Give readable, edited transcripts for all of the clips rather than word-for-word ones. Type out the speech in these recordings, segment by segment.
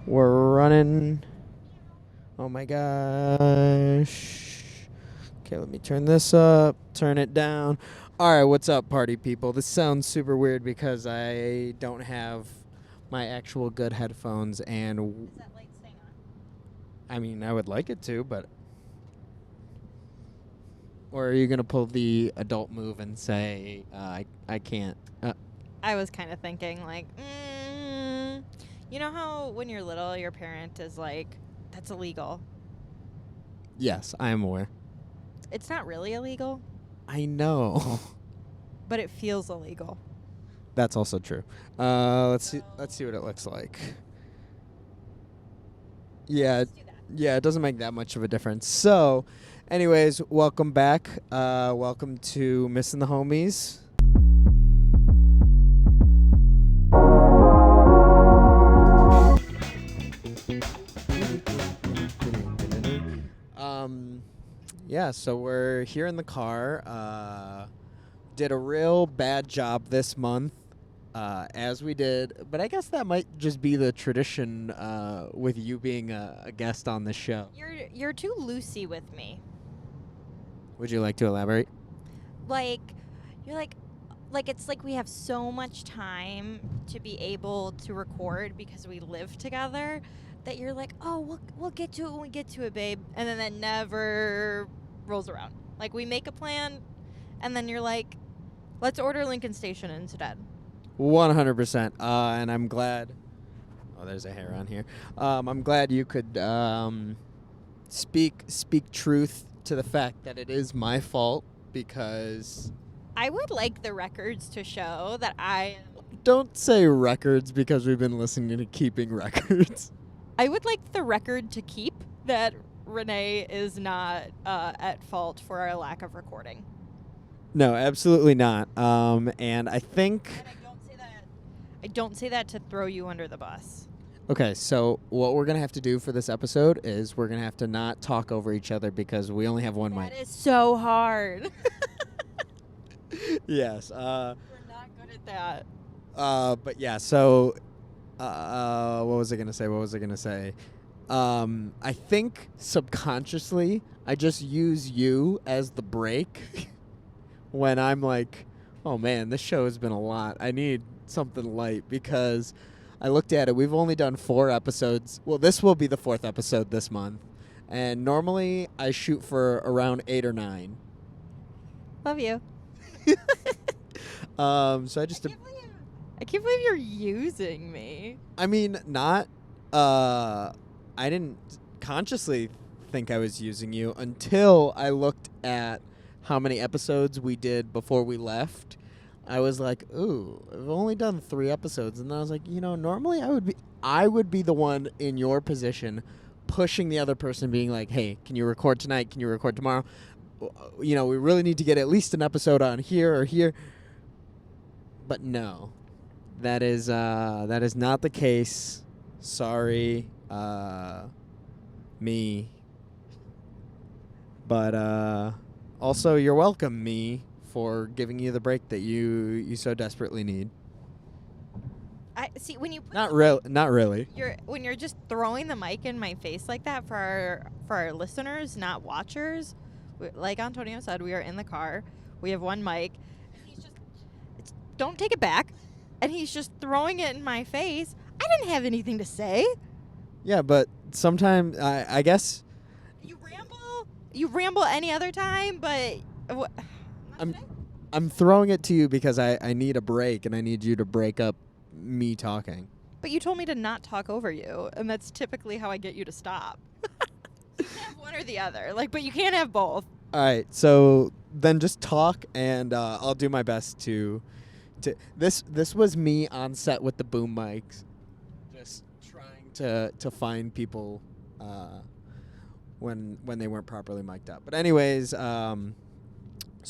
We're running. Oh my gosh. Okay, let me turn this up, turn it down. All right, what's up, party people? This sounds super weird because I don't have my actual good headphones, and Is that light staying on? I mean, I would like it to, but. Or are you going to pull the adult move and say, I can't? I was kind of thinking, like, you know how when you're little, your parent is like, that's illegal. Yes, I am aware. It's not really illegal, I know. but it feels illegal. That's also true. Let's see what it looks like. Yeah, Let's do that. yeah, it doesn't make that much of a difference. So, anyways, welcome back. Welcome to Missing the Homies. Yeah, so we're here in the car. Did a real bad job this month, as we did, but I guess that might just be the tradition with you being a guest on the show. You're too loosey with me. Would you like to elaborate? Like, you're like it's like we have so much time to be able to record because we live together that you're like, oh, we'll get to it when we get to it, babe, and then that never rolls around. Like, we make a plan, and then you're like, let's order Lincoln Station instead. 100%. And I'm glad. Oh, there's a hair on here. I'm glad you could speak truth to the fact that it is my fault, because I would like the records to show that don't say records, because we've been listening to Keeping Records. I would like the record to keep that Renee is not at fault for our lack of recording. No, absolutely not. And I think. And I don't say that to throw you under the bus. Okay, so what we're gonna have to do for this episode is we're gonna have to not talk over each other because we only have one mic. That is so hard. Yes. We're not good at that. But yeah. So, what was I gonna say? I think subconsciously I just use you as the break when I'm like, oh man, this show has been a lot. I need something light, because I looked at it. We've only done 4 episodes. Well, this will be the 4th episode this month. And normally I shoot for around 8 or 9. Love you. So I just. I can't believe you're using me. I mean, not. I didn't consciously think I was using you until I looked at how many episodes we did before we left. I was like, ooh, I've only done 3 episodes. And then I was like, normally I would be the one in your position pushing the other person, being like, hey, can you record tonight? Can you record tomorrow? We really need to get at least an episode on here or here. But no, that is not the case. Sorry, me. But also, you're welcome, me, for giving you the break that you so desperately need. I see when you put Not really. when you're just throwing the mic in my face like that for our listeners, not watchers. Like Antonio said, we are in the car. We have one mic. And he's just don't take it back. And he's just throwing it in my face. I didn't have anything to say. Yeah, but sometimes I guess You ramble any other time, but I'm throwing it to you because I need a break, and I need you to break up me talking. But you told me to not talk over you, and that's typically how I get you to stop. You can't have one or the other. But you can't have both. All right, so then just talk, and I'll do my best to. This was me on set with the boom mics, just trying to find people when they weren't properly mic'd up. But anyways, so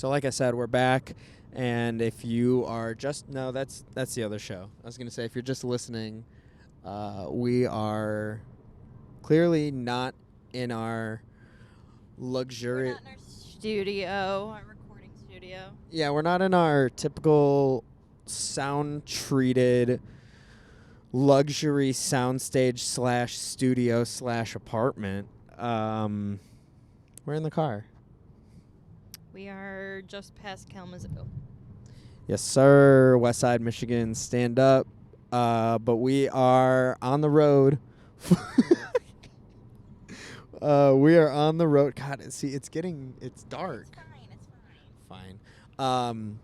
like I said, we're back, and if you are that's the other show. I was gonna say, if you're just listening, we are clearly not in our luxury. We're not in our studio, our recording studio. Yeah, we're not in our typical sound treated luxury soundstage / studio / apartment. We're in the car. We are just past Kalamazoo. Yes, sir. West Side, Michigan. Stand up. But we are on the road. We are on the road. God, it's it's dark. It's fine. It's fine.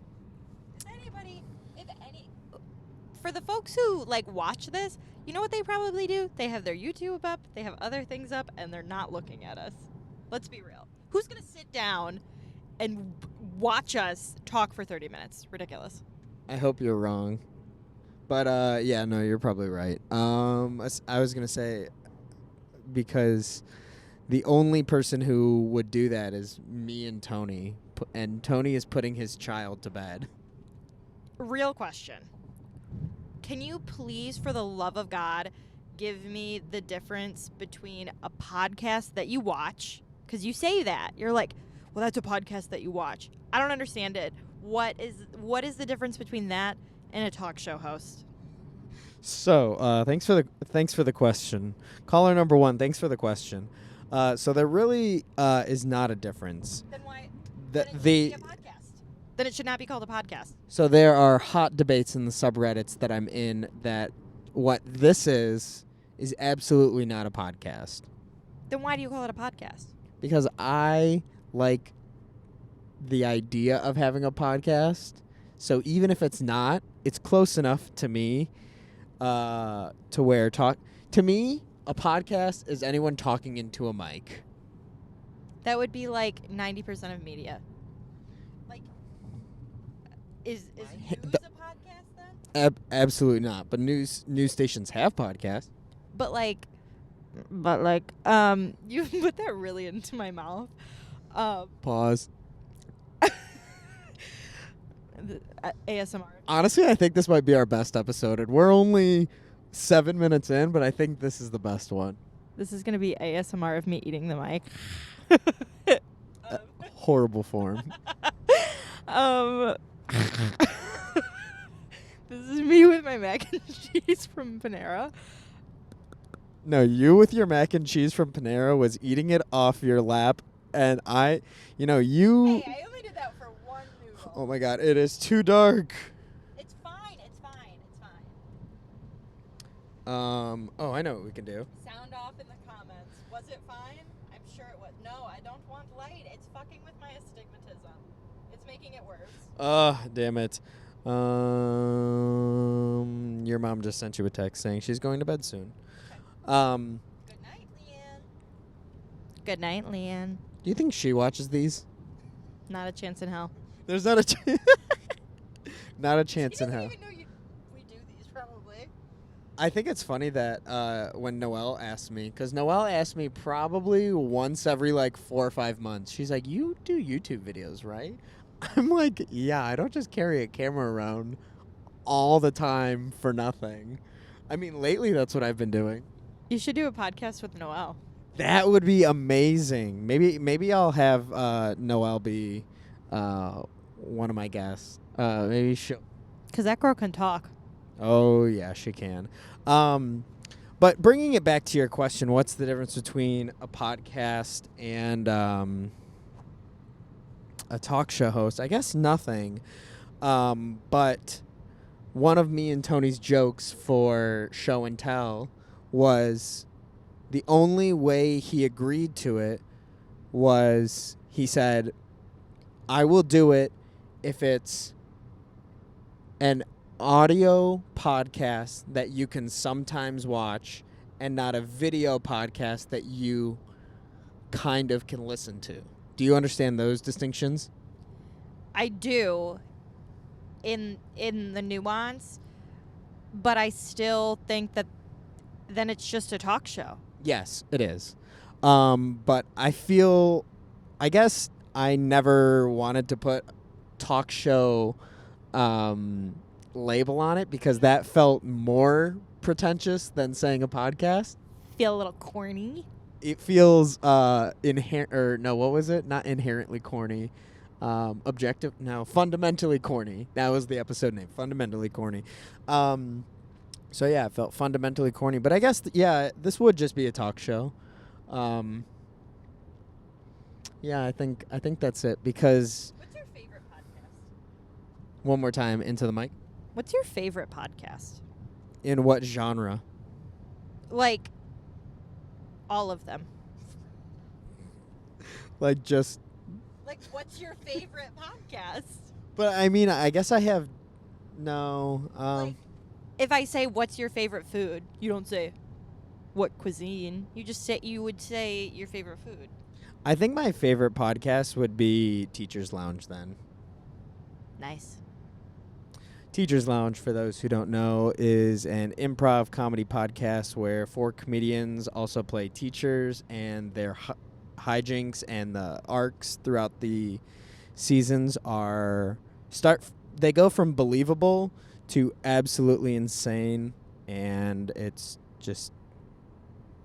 For the folks who like watch this, you know what they probably do? They have their YouTube up, they have other things up, and they're not looking at us. Let's be real. Who's gonna sit down and watch us talk for 30 minutes? Ridiculous. I hope you're wrong. But yeah, no, you're probably right. I was gonna say, because the only person who would do that is me and Tony, and Tony is putting his child to bed. Real question. Can you please, for the love of God, give me the difference between a podcast that you watch? Because you say that. You're like, well, that's a podcast that you watch. I don't understand it. What is the difference between that and a talk show host? So, thanks for the question. Caller number 1, thanks for the question. So there really is not a difference. Then why? The, then it shouldn't the be a podcast. Then it should not be called a podcast. So there are hot debates in the subreddits that I'm in that what this is absolutely not a podcast. Then why do you call it a podcast? Because I like the idea of having a podcast. So even if it's not, it's close enough to me to where to me, a podcast is anyone talking into a mic. That would be like 90% of media. Like, is news a podcast then? Absolutely not. But news stations have podcasts. But like, you put that really into my mouth. Pause. ASMR. Honestly, I think this might be our best episode, and we're only 7 minutes in, but I think this is the best one. This is gonna be ASMR of me eating the mic. Horrible form. This is me with my mac and cheese from Panera. No, you with your mac and cheese from Panera was eating it off your lap, and you... Hey, I only did that for one noodle. Oh my God, it is too dark. It's fine. It's fine. It's fine. Oh, I know what we can do. Sound off in the comments. Was it fine? I'm sure it was. No, I don't want light. It's fucking with my astigmatism. It's making it worse. Damn it. Your mom just sent you a text saying she's going to bed soon. Okay. Good night, Leanne. Good night, Leanne. Do you think she watches these? Not a chance in hell. There's not a not a chance in hell. She doesn't even know we do these, probably. I think it's funny that when Noelle asked me, because Noelle asked me probably once every like 4 or 5 months, she's like, you do YouTube videos, right? I'm like, yeah, I don't just carry a camera around all the time for nothing. I mean, lately that's what I've been doing. You should do a podcast with Noelle. That would be amazing. Maybe I'll have Noelle be one of my guests. Maybe she'll... Because that girl can talk. Oh, yeah, she can. But bringing it back to your question, what's the difference between a podcast and a talk show host? I guess nothing. But one of me and Tony's jokes for Show and Tell was the only way he agreed to it was he said, I will do it if it's an audio podcast that you can sometimes watch and not a video podcast that you kind of can listen to. Do you understand those distinctions? I do in the nuance, but I still think that then it's just a talk show. Yes, it is. But I guess I never wanted to put talk show label on it because that felt more pretentious than saying a podcast. Feel a little corny. It feels what was it? Not inherently corny. Fundamentally corny. That was the episode name. Fundamentally corny. So yeah, it felt fundamentally corny, but I guess this would just be a talk show. Yeah, I think that's it because What's your favorite podcast? one more time into the mic. What's your favorite podcast? In what genre? Like, all of them. Like just Like, what's your favorite podcast? But I mean, I guess I have no Like, if I say, what's your favorite food? You don't say, what cuisine? You would say your favorite food. I think my favorite podcast would be Teacher's Lounge then. Nice. Teacher's Lounge, for those who don't know, is an improv comedy podcast where 4 comedians also play teachers, and their hijinks and the arcs throughout the seasons they go from believable to absolutely insane, and it's just,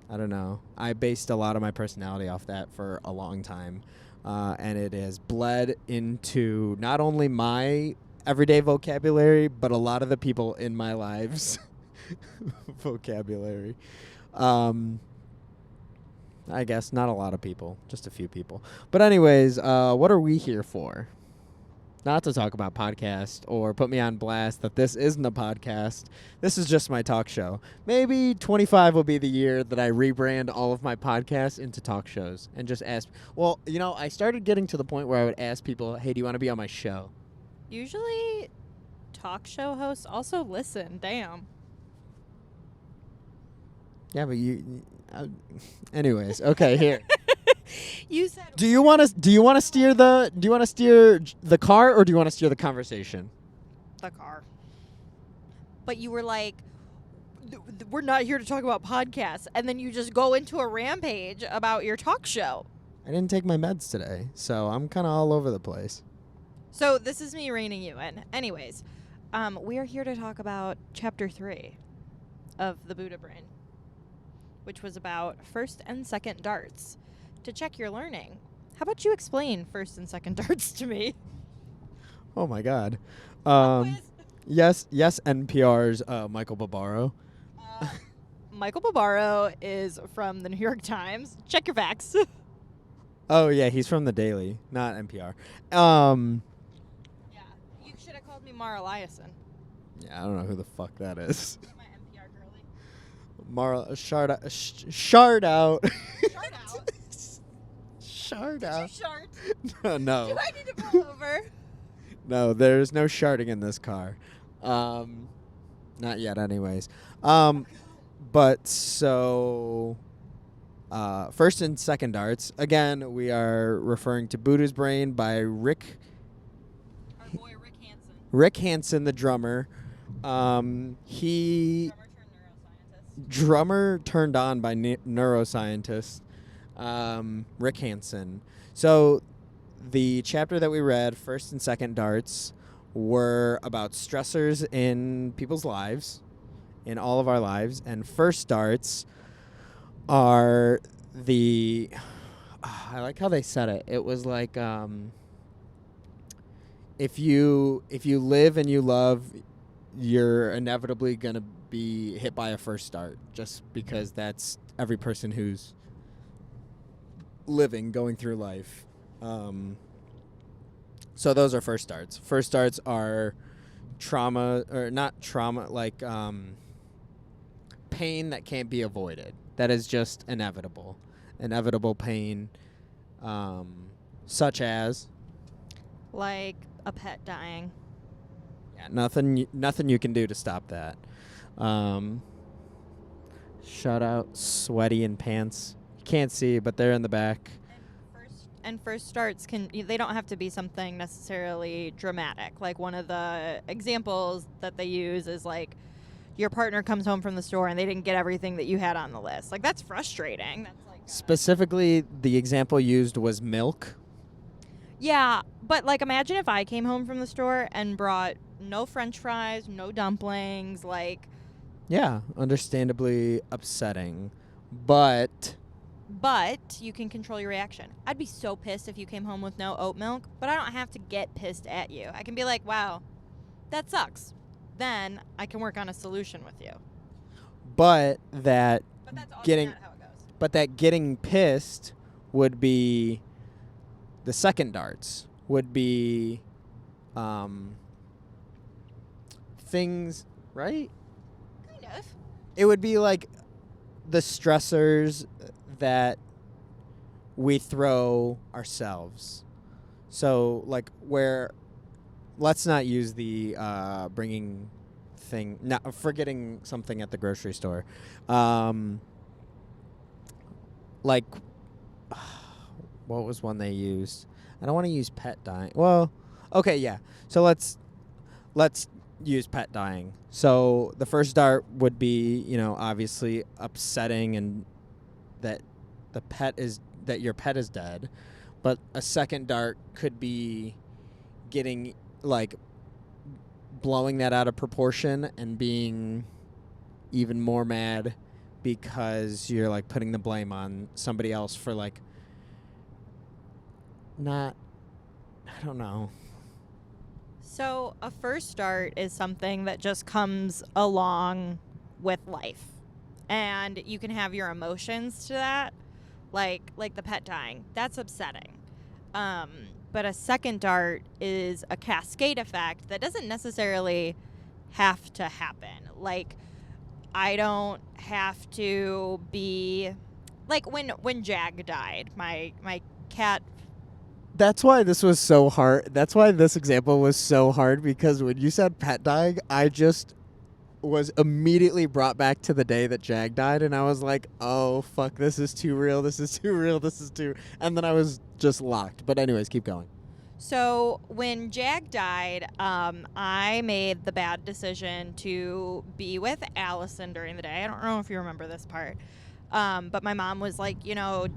I don't know. I based a lot of my personality off that for a long time, and it has bled into not only my everyday vocabulary, but a lot of the people in my lives' vocabulary. I guess not a lot of people, just a few people. But anyways, what are we here for? Not to talk about podcast or put me on blast that this isn't a podcast. This is just my talk show. Maybe 25 will be the year that I rebrand all of my podcasts into talk shows and just ask. Well, I started getting to the point where I would ask people, hey, do you want to be on my show? Usually, talk show hosts also listen. Damn. Yeah, but anyways, okay, here. You said. Do you want to steer the car, or do you want to steer the conversation? The car. But you were like, we're not here to talk about podcasts, and then you just go into a rampage about your talk show. I didn't take my meds today, so I'm kind of all over the place. So this is me reining you in. Anyways, we are here to talk about Chapter 3 of the Buddha Brain, which was about first and second darts. To check your learning, how about you explain first and second darts to me? Oh my God. Quiz. Yes, NPR's Michael Barbaro. Michael Barbaro is from the New York Times. Check your facts. Oh yeah, he's from the Daily, not NPR. Yeah, you should have called me Mara Eliason. Yeah, I don't know who the fuck that is. My NPR girly. Mara shard out. Shard out. Shard Did out. you shart? No. Do I need to pull over? No, there's no sharding in this car. Not yet anyways. But so first and second darts. Again, we are referring to Buddha's Brain by Rick Our boy Rick Hansen. Rick Hansen, the drummer. Drummer turned on by neuroscientist Rick Hansen. So the chapter that we read, first and second darts, were about stressors in people's lives, in all of our lives. And first darts are I like how they said it. It was like if you live and you love, you're inevitably going to be hit by a first start, just because that's every person who's living, going through life. So those are first starts. First starts are trauma, or not trauma, like pain that can't be avoided. That is just inevitable. Inevitable pain, such as, Like a pet dying. yeah, nothing you can do to stop that. Shout out Sweaty and Pants. You can't see, but they're in the back. And first starts they don't have to be something necessarily dramatic. Like one of the examples that they use is like your partner comes home from the store and they didn't get everything that you had on the list. Like that's frustrating. That's like Specifically, the example used was milk. yeah, but like imagine if I came home from the store and brought no French fries, no dumplings, like. Yeah, understandably upsetting, but You can control your reaction. I'd be so pissed if you came home with no oat milk, but I don't have to get pissed at you. I can be like, wow, that sucks. Then I can work on a solution with you. but that But that's also getting not how it goes. but that getting pissed would be the second darts would be things, right? Kind of. It would be like the stressors that we throw ourselves. So like where let's not use the bringing thing, not forgetting something at the grocery store. Like what was one they used? I don't want to use pet dying. Well, okay, yeah. So let's use pet dying. So the first dart would be, obviously upsetting and that your pet is dead. But a second dart could be getting like blowing that out of proportion and being even more mad because you're like putting the blame on somebody else for like not, I don't know. So a first start is something that just comes along with life. And you can have your emotions to that, like the pet dying. That's upsetting. But a second dart is a cascade effect that doesn't necessarily have to happen. Like, I don't have to be like when Jag died, my cat. That's why this was so hard. That's why this example was so hard, because when you said pet dying, I just was immediately brought back to the day that Jag died, and I was like, oh, fuck, this is too real, this is too real, this is too... And then I was just locked. But anyways, keep going. So when Jag died, I made the bad decision to be with Allison during the day. I don't know if you remember this part. But my mom was like,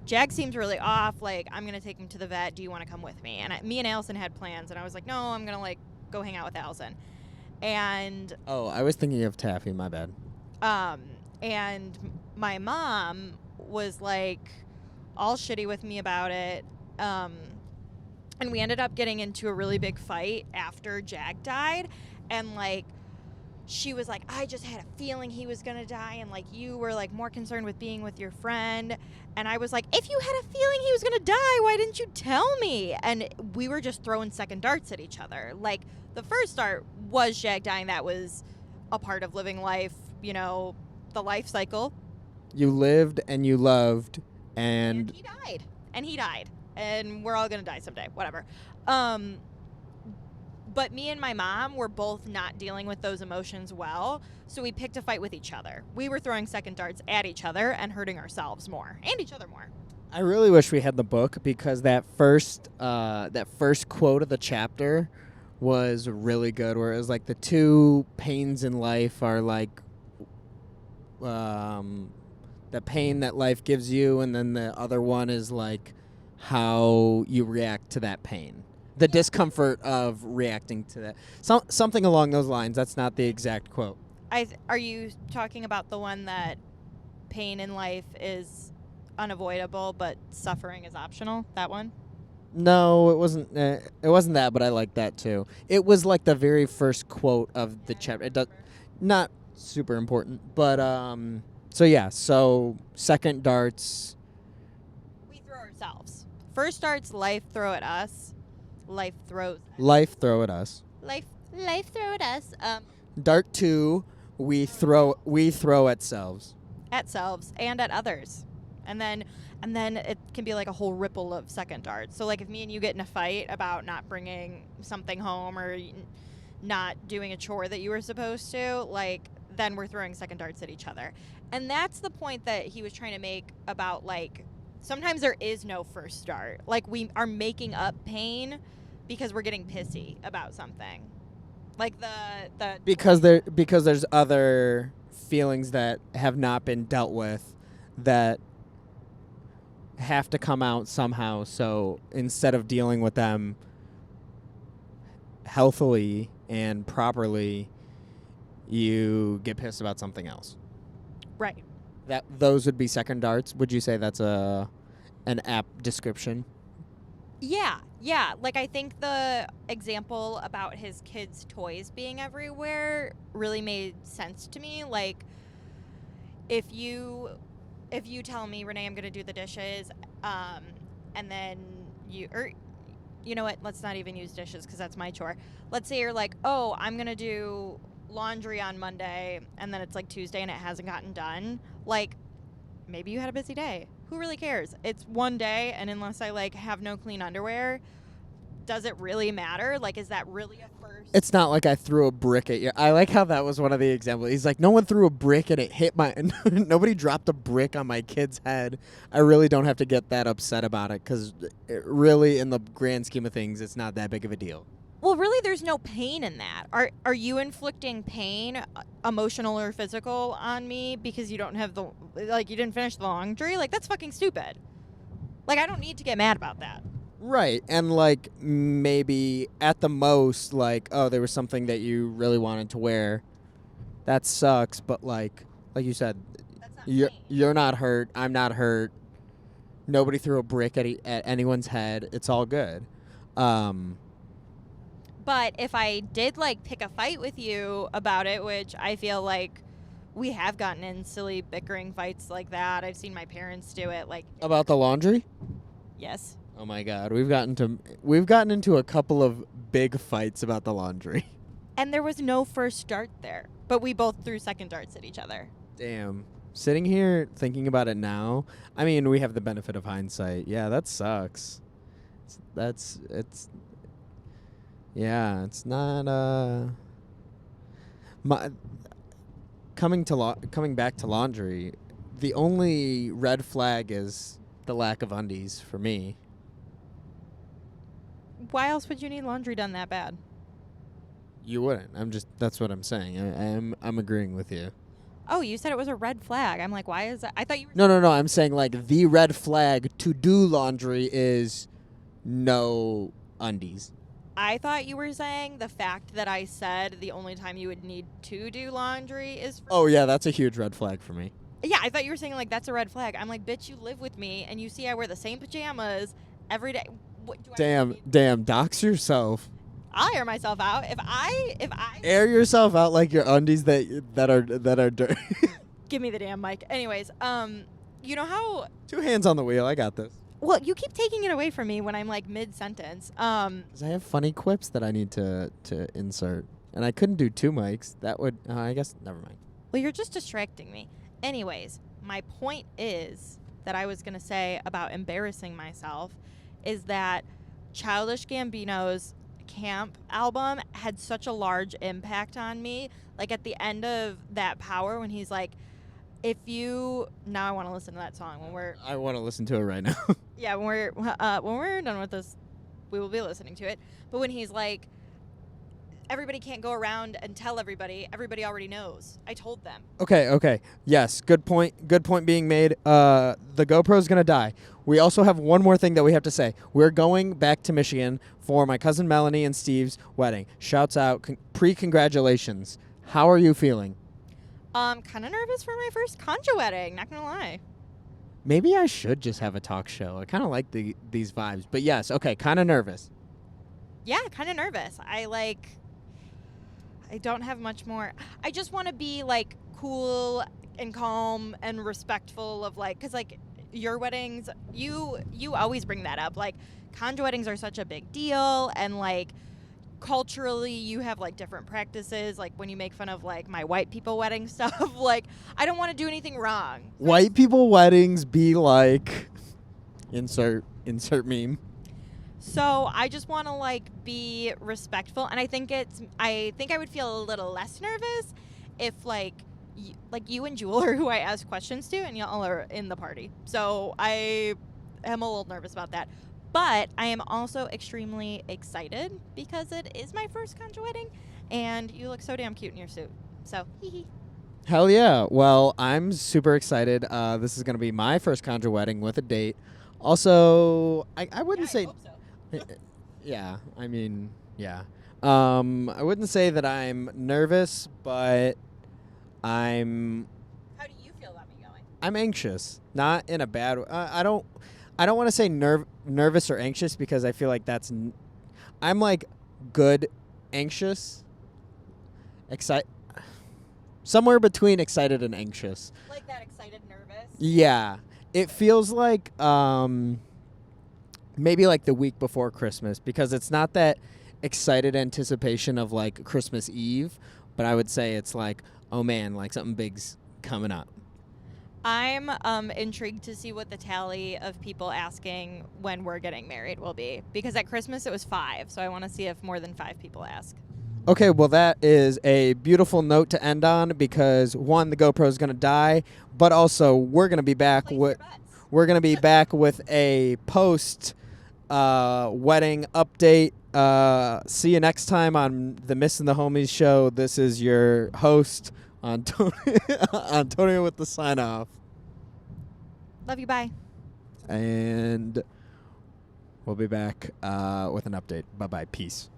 Jag seems really off. Like, I'm going to take him to the vet. Do you want to come with me? And me and Allison had plans. And I was like, no, I'm going to, go hang out with Allison. And... Oh, I was thinking of Taffy, my bad. And my mom was, all shitty with me about it. And we ended up getting into a really big fight after Jag died. And, she was like, I just had a feeling he was going to die. And, you were, more concerned with being with your friend. And I was like, if you had a feeling he was going to die, why didn't you tell me? And we were just throwing second darts at each other. The first dart was Jag dying. That was a part of living life, the life cycle. You lived and you loved and he died. And he died. And we're all going to die someday. Whatever. But me and my mom were both not dealing with those emotions well, so we picked a fight with each other. We were throwing second darts at each other and hurting ourselves more, and each other more. I really wish we had the book, because that first quote of the chapter was really good, where it was the two pains in life are the pain that life gives you, and then the other one is how you react to that pain. The discomfort of reacting to that. Something along those lines. That's not the exact quote. Are you talking about the one that pain in life is unavoidable, but suffering is optional? That one? No, it wasn't. It wasn't that, but I like that too. It was the very first quote of the chapter. It does not super important, but So yeah. So second darts. We throw ourselves. First darts, life throw at us. Life throws. Life throw at us. Life throw at us. Dart 2, we throw at selves. At selves and at others. And then it can be a whole ripple of second darts. So if me and you get in a fight about not bringing something home or not doing a chore that you were supposed to, then we're throwing second darts at each other. And that's the point that he was trying to make about sometimes there is no first start. We are making up pain because we're getting pissy about something. Because there's other feelings that have not been dealt with that have to come out somehow. So instead of dealing with them healthily and properly, you get pissed about something else. Right. Those would be second darts. Would you say that's an apt description? Yeah. I think the example about his kids' toys being everywhere really made sense to me. if you tell me, Renee, I'm gonna do the dishes, and then you know what? Let's not even use dishes because that's my chore. Let's say you're like, oh, I'm gonna do laundry on Monday, and then it's like Tuesday and it hasn't gotten done. Like, maybe you had a busy day. Who really cares? It's one day, and unless I like have no clean underwear, does it really matter? Like, is that really a first? It's not like I threw a brick at you. I like how that was one of the examples. He's like, no one threw a brick and it hit my. Nobody dropped a brick on my kid's head. I really don't have to get that upset about it because, really, in the grand scheme of things, it's not that big of a deal. Well, really, there's no pain in that. Are you inflicting pain, emotional or physical, on me because you don't have you didn't finish the laundry? Like, that's fucking stupid. Like, I don't need to get mad about that. Right, and like maybe at the most, like, oh, there was something that you really wanted to wear. That sucks, but like you said, That's not pain. you're not hurt. I'm not hurt. Nobody threw a brick at anyone's head. It's all good. But if I did like pick a fight with you about it, which I feel like we have gotten in silly bickering fights like that. I've seen my parents do it. Like, About the laundry? yes. Oh my God, we've gotten into a couple of big fights about the laundry. And there was no first dart there, but we both threw second darts at each other. Damn. Sitting here thinking about it now, I mean, we have the benefit of hindsight. Yeah, that sucks. It's not my coming back to laundry. The only red flag is the lack of undies for me. Why else would you need laundry done that bad? You wouldn't. That's what I'm saying. I'm agreeing with you. Oh, you said it was a red flag. I'm like, why is that? I thought you were. No. I'm saying like the red flag to do laundry is no undies. I thought you were saying the fact that I said the only time you would need to do laundry is. Oh yeah, that's a huge red flag for me. Yeah, I thought you were saying like that's a red flag. I'm like, bitch, you live with me and you see I wear the same pajamas every day. What, do I Damn, dox yourself. I'll air myself out if I Air yourself out like your undies that are dirty. give me the damn mic. Anyways, you know how 2 hands on the wheel. I got this. well you keep taking it away from me when I'm like mid sentence. 'Cause I have funny quips that I need to insert, and I couldn't do 2 mics. That would I guess never mind. Well, you're just distracting me. Anyways, my point is that I was going to say about embarrassing myself is that Childish Gambino's Camp album had such a large impact on me. Like at the end of that Power when he's like, if you now I want to listen to that song when I want to listen to it right now. yeah, when we're done with this, we will be listening to it. But when he's like, everybody can't go around and tell everybody. Everybody already knows. I told them. Okay. Yes, good point. Good point being made. The GoPro's going to die. We also have one more thing that we have to say. We're going back to Michigan for my cousin Melanie and Steve's wedding. Shouts out. Pre-congratulations. How are you feeling? Kind of nervous for my first concha wedding. Not going to lie. Maybe I should just have a talk show. I kind of like these vibes. But yes, okay, kind of nervous. Yeah, kind of nervous. I don't have much more. I just want to be like cool and calm and respectful of like, cause like your weddings, you always bring that up. Like conja weddings are such a big deal, and like culturally you have like different practices. Like when you make fun of like my white people wedding stuff, like I don't want to do anything wrong. White people weddings be like, insert meme. So I just want to like be respectful, and I think I would feel a little less nervous if like you and Jewel are who I ask questions to, and y'all are in the party. So I am a little nervous about that, but I am also extremely excited because it is my first concha wedding, and you look so damn cute in your suit. So hee hee. Hell yeah. Well, I'm super excited. This is going to be my first conja wedding with a date. Also, I wouldn't say... I hope so. Yeah, I mean, yeah. I wouldn't say that I'm nervous, but I'm How do you feel about me going? I'm anxious. Not in a bad way. I don't want to say nervous or anxious because I feel like I'm like good anxious. somewhere between excited and anxious. Like that excited, nervous. Yeah, it feels like maybe like the week before Christmas, because it's not that excited anticipation of like Christmas Eve, but I would say it's like, oh man, like something big's coming up. I'm intrigued to see what the tally of people asking when we're getting married will be, because at Christmas it was 5, so I want to see if more than 5 people ask. Okay, well that is a beautiful note to end on, because one, the GoPro is going to die, but also we're going to be back Place with your bets. we're going to be back with a post wedding update. See you next time on the Missing the Homies show. This is your host, Antonio with the sign off. Love you. Bye. And we'll be back with an update. Bye-bye. Peace.